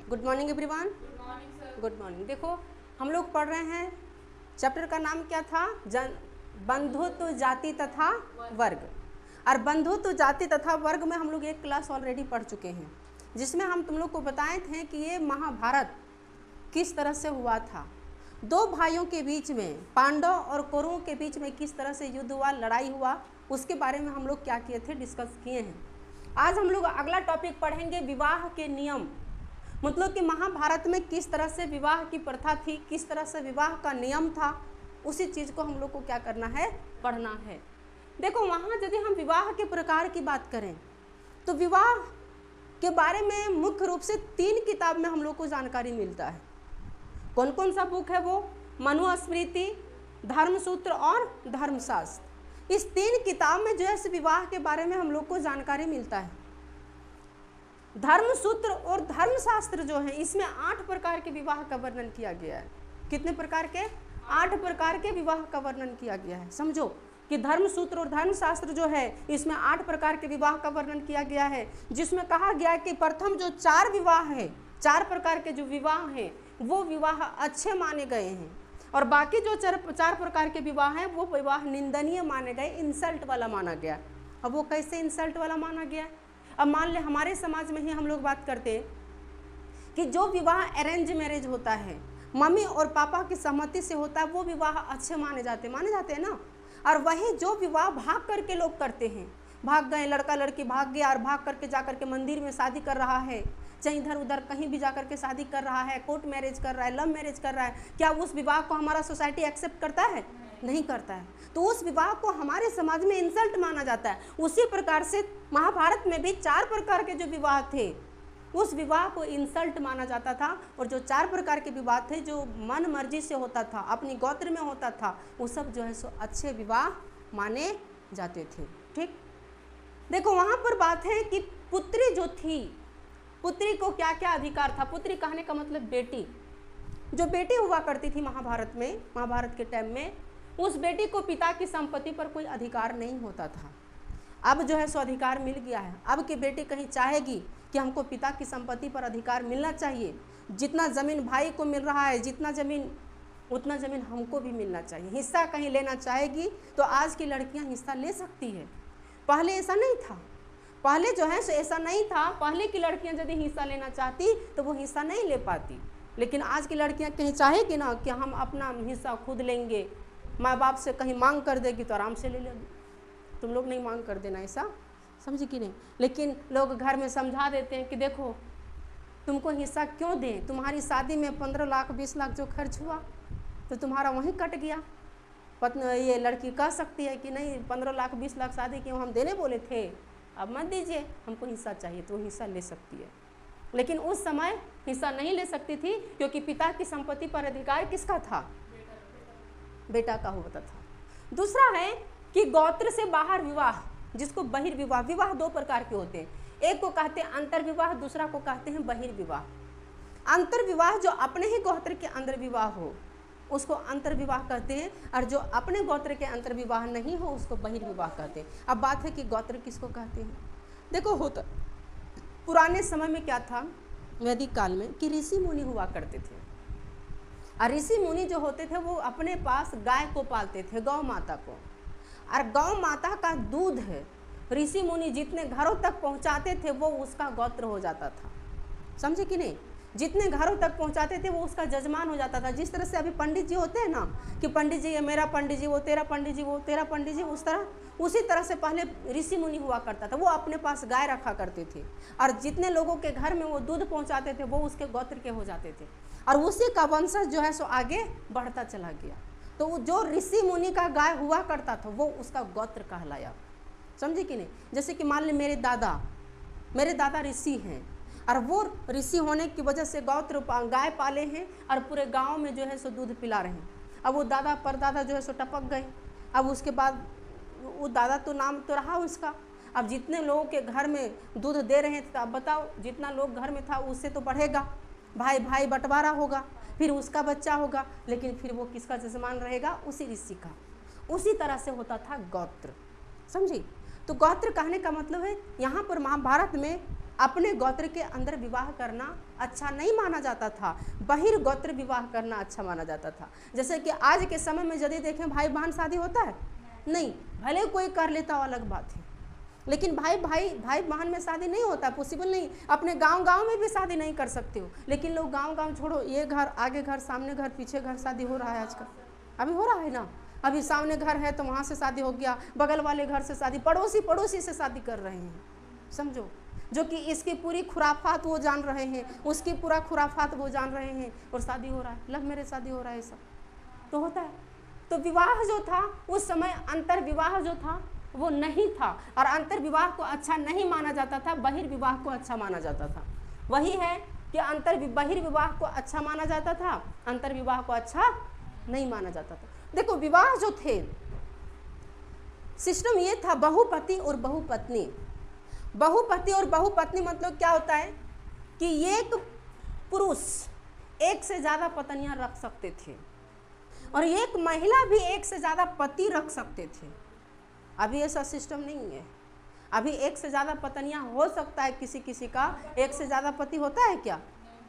Good morning everyone. Good morning. देखो हम लोग पढ़ रहे हैं, चैप्टर का नाम क्या था? बंधुत्व जाति तथा वर्ग। और बंधुत्व जाति तथा वर्ग में हम लोग एक क्लास ऑलरेडी पढ़ चुके हैं, जिसमें हम तुम लोग को बताए थे कि ये महाभारत किस तरह से हुआ था। दो भाइयों के बीच में, पांडव और कौरवों के बीच में किस तरह से युद्ध हुआ, लड़ाई हुआ, उसके बारे में हम लोग क्या किए थे, डिस्कस किए हैं। आज हम लोग अगला टॉपिक पढ़ेंगे, विवाह के नियम। मतलब कि महाभारत में किस तरह से विवाह की प्रथा थी, किस तरह से विवाह का नियम था, उसी चीज़ को हम लोग को क्या करना है, पढ़ना है। देखो वहाँ यदि हम विवाह के प्रकार की बात करें तो विवाह के बारे में मुख्य रूप से 3 किताब में हम लोग को जानकारी मिलता है। कौन कौन सा बुक है वो? मनुस्मृति, धर्मसूत्र और धर्मशास्त्र। इस 3 किताब में जो है विवाह के बारे में हम लोग को जानकारी मिलता है। धर्मसूत्र और धर्मशास्त्र जो है, इसमें 8 प्रकार के विवाह का वर्णन किया गया है। कितने प्रकार के? 8 प्रकार के विवाह का वर्णन किया गया है। समझो कि धर्मसूत्र और धर्मशास्त्र जो है, इसमें 8 प्रकार के विवाह का वर्णन किया गया है, जिसमें कहा गया कि प्रथम जो 4 विवाह है, 4 प्रकार के जो विवाह हैं, वो विवाह अच्छे माने गए हैं, और बाकी जो 4 प्रकार के विवाह हैं वो विवाह निंदनीय माने गए, इंसल्ट वाला माना गया। अब वो कैसे इंसल्ट वाला माना गया? अब मान ले हमारे समाज में ही हम लोग बात करते हैं कि जो विवाह अरेंज मैरिज होता है, मम्मी और पापा की सहमति से होता है, वो विवाह अच्छे माने जाते हैं ना। और वही जो विवाह भाग करके लोग करते हैं, भाग गए, लड़का लड़की भाग गया और भाग करके जा करके मंदिर में शादी कर रहा है, चाहे इधर उधर कहीं भी जा करके शादी कर रहा है, कोर्ट मैरिज कर रहा है, लव मैरिज कर रहा है, क्या उस विवाह को हमारा सोसाइटी एक्सेप्ट करता है? नहीं करता है। तो उस विवाह को हमारे समाज में इंसल्ट माना जाता है। उसी प्रकार से महाभारत में भी 4 प्रकार के जो विवाह थे, उस विवाह को इंसल्ट माना जाता था। और जो 4 प्रकार के विवाह थे, जो मन मर्जी से होता था, अपनी गोत्र में होता था, वो सब जो है सो अच्छे विवाह माने जाते थे। ठीक, देखो वहाँ पर बात है कि पुत्री जो थी, पुत्री को क्या क्या अधिकार था। पुत्री कहने का मतलब बेटी। जो बेटी हुआ करती थी महाभारत में, महाभारत के टाइम में, उस बेटी को पिता की संपत्ति पर कोई अधिकार नहीं होता था। अब जो है सो अधिकार मिल गया है। अब की बेटी कहीं चाहेगी कि हमको पिता की संपत्ति पर अधिकार मिलना चाहिए, जितना ज़मीन भाई को मिल रहा है, जितना ज़मीन उतना ज़मीन हमको भी मिलना चाहिए, हिस्सा कहीं लेना चाहेगी तो आज की लड़कियां हिस्सा ले सकती है। पहले ऐसा नहीं था। पहले जो है सो ऐसा नहीं था। पहले की लड़कियां यदि हिस्सा लेना चाहती तो वो हिस्सा नहीं ले पाती। लेकिन आज की लड़कियां कहीं चाहेगी ना कि हम अपना हिस्सा खुद लेंगे, माँ बाप से कहीं मांग कर देगी तो आराम से ले लेगी। तुम लोग नहीं मांग कर देना, ऐसा समझे कि नहीं। लेकिन लोग घर में समझा देते हैं कि देखो तुमको हिस्सा क्यों दें, तुम्हारी शादी में 15 लाख 20 लाख जो खर्च हुआ तो तुम्हारा वहीं कट गया। ये लड़की कह सकती है कि नहीं 15 लाख 20 लाख शादी क्यों, हम देने बोले थे, अब मत दीजिए, हमको हिस्सा चाहिए, तो हिस्सा ले सकती है। लेकिन उस समय हिस्सा नहीं ले सकती थी, क्योंकि पिता की संपत्ति पर अधिकार किसका था? बेटा का होता था। दूसरा है कि गोत्र से बाहर विवाह, जिसको बहिर्विवाह। विवाह 2 प्रकार के होते हैं, एक को कहते हैं अंतर्विवाह, दूसरा को कहते हैं बहिर्विवाह। अंतर्विवाह जो अपने ही गोत्र के अंदर विवाह हो उसको अंतर्विवाह कहते हैं, और जो अपने गोत्र के अंतर्विवाह नहीं हो उसको बहिर्विवाह कहते हैं। अब बात है कि गोत्र किसको कहते हैं। देखो होता पुराने समय में क्या था, वैदिक काल में, कि ऋषि मुनि हुआ करते थे। और ऋषि मुनि जो होते थे वो अपने पास गाय को पालते थे, गौ माता को। और गौ माता का दूध है ऋषि मुनि जितने घरों तक पहुंचाते थे वो उसका गोत्र हो जाता था। समझे कि नहीं? जितने घरों तक पहुंचाते थे वो उसका जजमान हो जाता था। जिस तरह से अभी पंडित जी होते हैं ना, कि पंडित जी ये मेरा पंडित जी, वो तेरा पंडित जी, वो तेरा पंडित जी, उसी तरह से पहले ऋषि मुनि हुआ करता था। वो अपने पास गाय रखा करते थे, और जितने लोगों के घर में वो दूध पहुंचाते थे वो उसके गोत्र के हो जाते थे, और उसी का वंशज जो है सो आगे बढ़ता चला गया। तो जो ऋषि मुनि का गाय हुआ करता था वो उसका गोत्र कहलाया। समझे कि नहीं? जैसे कि मान ले मेरे दादा ऋषि हैं, और वो ऋषि होने की वजह से गोत्र गाय पाले हैं, और पूरे गांव में जो है सो दूध पिला रहे हैं। अब वो दादा परदादा जो है सो टपक गए। अब उसके बाद वो दादा तो नाम तो रहा उसका। अब जितने लोगों के घर में दूध दे रहे थे, अब बताओ जितना लोग घर में था उससे तो बढ़ेगा, भाई भाई बंटवारा होगा, फिर उसका बच्चा होगा, लेकिन फिर वो किसका जजमान रहेगा? उसी ऋषि का। उसी तरह से होता था गोत्र। समझी? तो गोत्र कहने का मतलब है यहाँ पर महाभारत में अपने गोत्र के अंदर विवाह करना अच्छा नहीं माना जाता था, बहिर्गोत्र विवाह करना अच्छा माना जाता था। जैसे कि आज के समय में यदि देखें भाई बहन शादी होता है नहीं, भले कोई कर लेता हो अलग बात है, लेकिन भाई बहन में शादी नहीं होता, पॉसिबल नहीं। अपने गांव में भी शादी नहीं कर सकते हो, लेकिन लोग गांव छोड़ो, ये घर आगे घर सामने घर पीछे घर शादी हो रहा है आजकल, अभी हो रहा है ना। अभी सामने घर है तो वहाँ से शादी हो गया, बगल वाले घर से शादी, पड़ोसी से शादी कर रहे हैं, समझो। जो कि इसकी पूरी खुराफात वो जान रहे हैं, उसकी पूरा खुराफात वो जान रहे हैं, और शादी हो रहा है, लव मैरिज शादी हो रहा है, सब तो होता है। तो विवाह जो था उस समय, अंतर विवाह जो था वो नहीं था, और अंतर विवाह को अच्छा नहीं माना जाता था, बहिर्विवाह को अच्छा माना जाता था। वही है कि बहिर्विवाह को अच्छा माना जाता था, अंतर विवाह को अच्छा नहीं माना जाता था। देखो विवाह जो थे, सिस्टम ये था बहुपति और बहुपत्नी। बहुपति और बहुपत्नी मतलब क्या होता है कि एक पुरुष एक से ज़्यादा पत्नियां रख सकते थे, और एक महिला भी एक से ज़्यादा पति रख सकते थे। अभी ऐसा सिस्टम नहीं है। अभी एक से ज़्यादा पत्नियां हो सकता है किसी का, एक से ज़्यादा पति होता है क्या?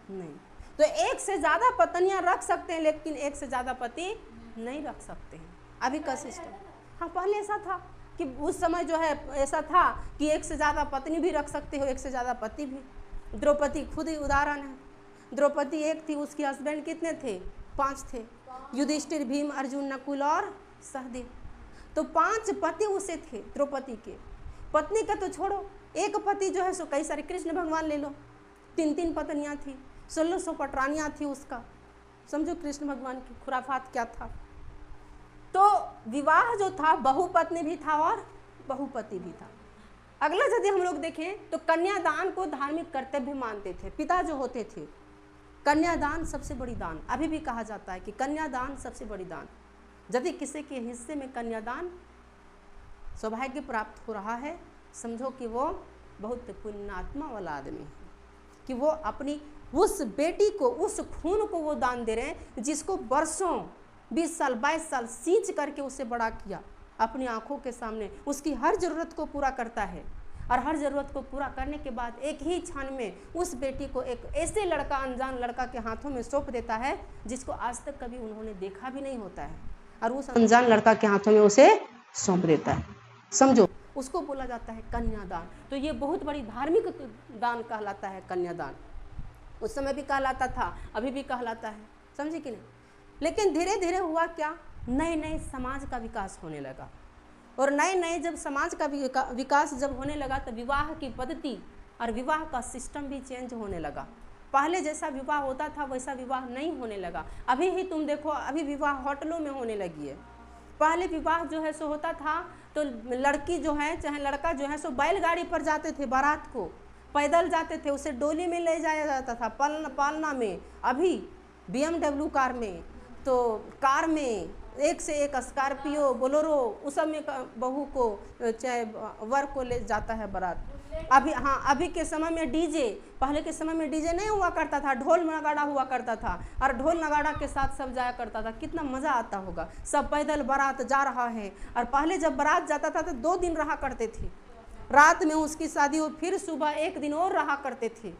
नहीं। तो एक से ज़्यादा पत्नियां रख सकते हैं, लेकिन एक से ज़्यादा पति नहीं रख सकते हैं अभी का सिस्टम। हाँ, पहले ऐसा था कि उस समय जो है ऐसा था कि एक से ज़्यादा पत्नी भी रख सकते हो, एक से ज़्यादा पति भी। द्रौपदी खुद ही उदाहरण है। द्रौपदी एक थी, उसके हस्बैंड कितने थे? 5 थे, युधिष्ठिर, भीम, अर्जुन, नकुल और सहदेव। तो 5 पति उसे थे द्रौपदी के। पत्नी का तो छोड़ो, एक पति जो है सो कई सारे, कृष्ण भगवान ले लो, 3 पत्नियां थी, 1600 पटरानियां थी उसका। समझो कृष्ण भगवान की खुराफात क्या था। तो विवाह जो था बहुपत्नी भी था और बहुपति भी था। अगला यदि हम लोग देखें तो कन्यादान को धार्मिक कर्तव्य मानते थे पिता जो होते थे। कन्यादान सबसे बड़ी दान, अभी भी कहा जाता है कि कन्यादान सबसे बड़ी दान। यदि किसी के हिस्से में कन्यादान सौभाग्य प्राप्त हो रहा है, समझो कि वो बहुत पुण्यात्मा वाला आदमी है, कि वो अपनी उस बेटी को, उस खून को वो दान दे रहे हैं, जिसको वर्षों 20 साल 22 साल सींच करके उसे बड़ा किया अपनी आंखों के सामने, उसकी हर ज़रूरत को पूरा करता है, और हर ज़रूरत को पूरा करने के बाद एक ही क्षण में उस बेटी को एक ऐसे लड़का, अनजान लड़का के हाथों में सौंप देता है जिसको आज तक कभी उन्होंने देखा भी नहीं होता है, और उस अनजान लड़का के हाथों में उसे सौंप देता है। समझो, उसको बोला जाता है कन्यादान। तो ये बहुत बड़ी धार्मिक दान कहलाता है कन्यादान। उस समय भी कहलाता था, अभी भी कहलाता है, समझे कि नहीं। लेकिन धीरे धीरे हुआ क्या, नए नए समाज का विकास होने लगा, और नए नए जब समाज का विकास जब होने लगा तो विवाह की पद्धति और विवाह का सिस्टम भी चेंज होने लगा। पहले जैसा विवाह होता था वैसा विवाह नहीं होने लगा। अभी ही तुम देखो, अभी विवाह होटलों में होने लगी है। पहले विवाह जो है सो होता था तो लड़की जो है चाहे लड़का जो है सो बैलगाड़ी पर जाते थे, बारात को पैदल जाते थे, उसे डोली में ले जाया जाता था, पालना में। अभी BMW कार में, तो कार में एक से एक स्कॉर्पियो, बोलेरो, उस सब में बहू को चाहे वर को ले जाता है बारात। अभी हाँ, अभी के समय में डीजे, पहले के समय में डीजे नहीं हुआ करता था, ढोल नगाड़ा हुआ करता था, और ढोल नगाड़ा के साथ सब जाया करता था। कितना मज़ा आता होगा, सब पैदल बारात जा रहा है। और पहले जब बारात जाता था तो 2 दिन रहा करते थे, रात में उसकी शादी हो, फिर सुबह 1 दिन और रहा करते थे,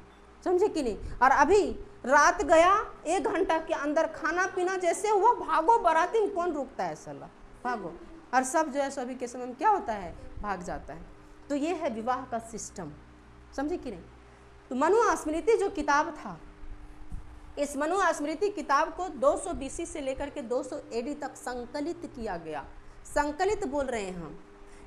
समझे कि नहीं। और अभी रात गया, 1 घंटा के अंदर खाना पीना जैसे हुआ, भागो, बाराती में कौन रुकता है साला, भागो। और सब जो है सभी के समय में क्या होता है, भाग जाता है। तो ये है विवाह का सिस्टम, समझे कि नहीं। तो मनुस्मृति जो किताब था, इस मनुस्मृति किताब को 200 BC से लेकर के 200 AD तक संकलित किया गया। संकलित बोल रहे हैं हम,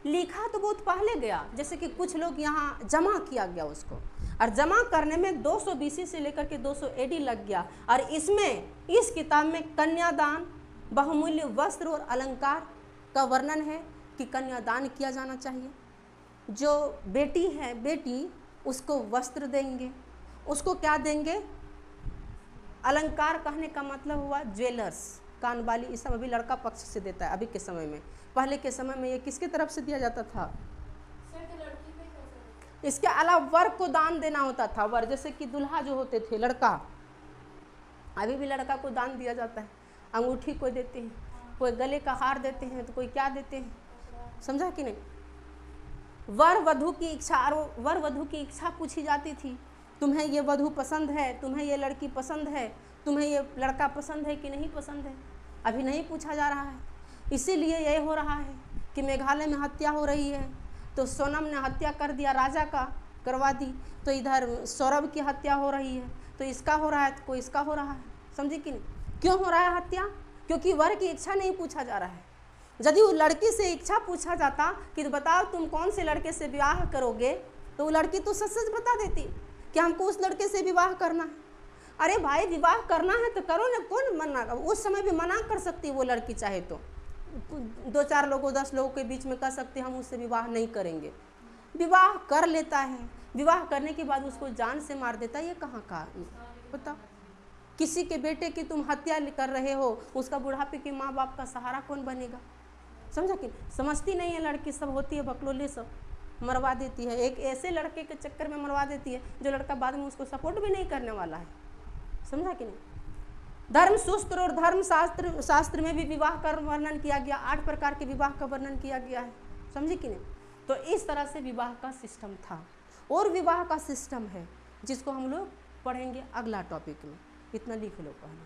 लिखा तो बहुत पहले गया, जैसे कि कुछ लोग यहाँ जमा किया गया उसको, और जमा करने में 200 BC से लेकर के 200 AD लग गया। और इसमें, इस किताब में कन्यादान, बहुमूल्य वस्त्र और अलंकार का वर्णन है कि कन्यादान किया जाना चाहिए। जो बेटी है, बेटी उसको वस्त्र देंगे, उसको क्या देंगे, अलंकार। कहने का मतलब हुआ ज्वेलर्स, कानवाली, ये सब अभी लड़का पक्ष से देता है अभी के समय में। पहले के समय में ये किसके तरफ से दिया जाता था, इसके अलावा वर को दान देना होता था। वर जैसे कि दुल्हा जो होते थे, लड़का, अभी भी लड़का को दान दिया जाता है। अंगूठी कोई देते हैं, कोई गले का हार देते हैं, तो कोई क्या देते हैं, समझा कि नहीं। वर वधू की इच्छा, और वर वधू की इच्छा पूछी जाती थी, तुम्हें ये वधू पसंद है, तुम्हें ये लड़की पसंद है, तुम्हें ये लड़का पसंद है कि नहीं पसंद है, अभी नहीं पूछा जा रहा है। इसीलिए ये हो रहा है कि मेघालय में हत्या हो रही है, तो सोनम ने हत्या कर दिया, राजा का करवा दी, तो इधर सौरभ की हत्या हो रही है, तो इसका हो रहा है तो कोई इसका हो रहा है, समझे कि नहीं। क्यों हो रहा है हत्या? क्योंकि वर की इच्छा नहीं पूछा जा रहा है। यदि वो लड़की से इच्छा पूछा जाता कि बताओ तुम कौन से लड़के से विवाह करोगे, तो वो लड़की तो सच सच बता देती कि हमको उस लड़के से विवाह करना है। अरे भाई, विवाह करना है तो करो ना, कौन मना, उस समय भी मना कर सकती वो लड़की, चाहे तो 2-4 लोगों 10 लोगों के बीच में कह सकते हम उससे विवाह नहीं करेंगे। विवाह कर लेता है, विवाह करने के बाद उसको जान से मार देता है, ये कहाँ का बताओ। किसी के बेटे की तुम हत्या कर रहे हो, उसका बुढ़ापे के माँ बाप का सहारा कौन बनेगा, समझा कि समझती नहीं है लड़की, सब होती है बकलोले, सब मरवा देती है, एक ऐसे लड़के के चक्कर में मरवा देती है जो लड़का बाद में उसको सपोर्ट भी नहीं करने वाला है, समझा कि नहीं। धर्मसूत्र और धर्म शास्त्र में भी विवाह का वर्णन किया गया, 8 प्रकार के विवाह का वर्णन किया गया है, समझे कि नहीं। तो इस तरह से विवाह का सिस्टम था, और विवाह का सिस्टम है जिसको हम लोग पढ़ेंगे अगला टॉपिक में। इतना लिख लो पहले।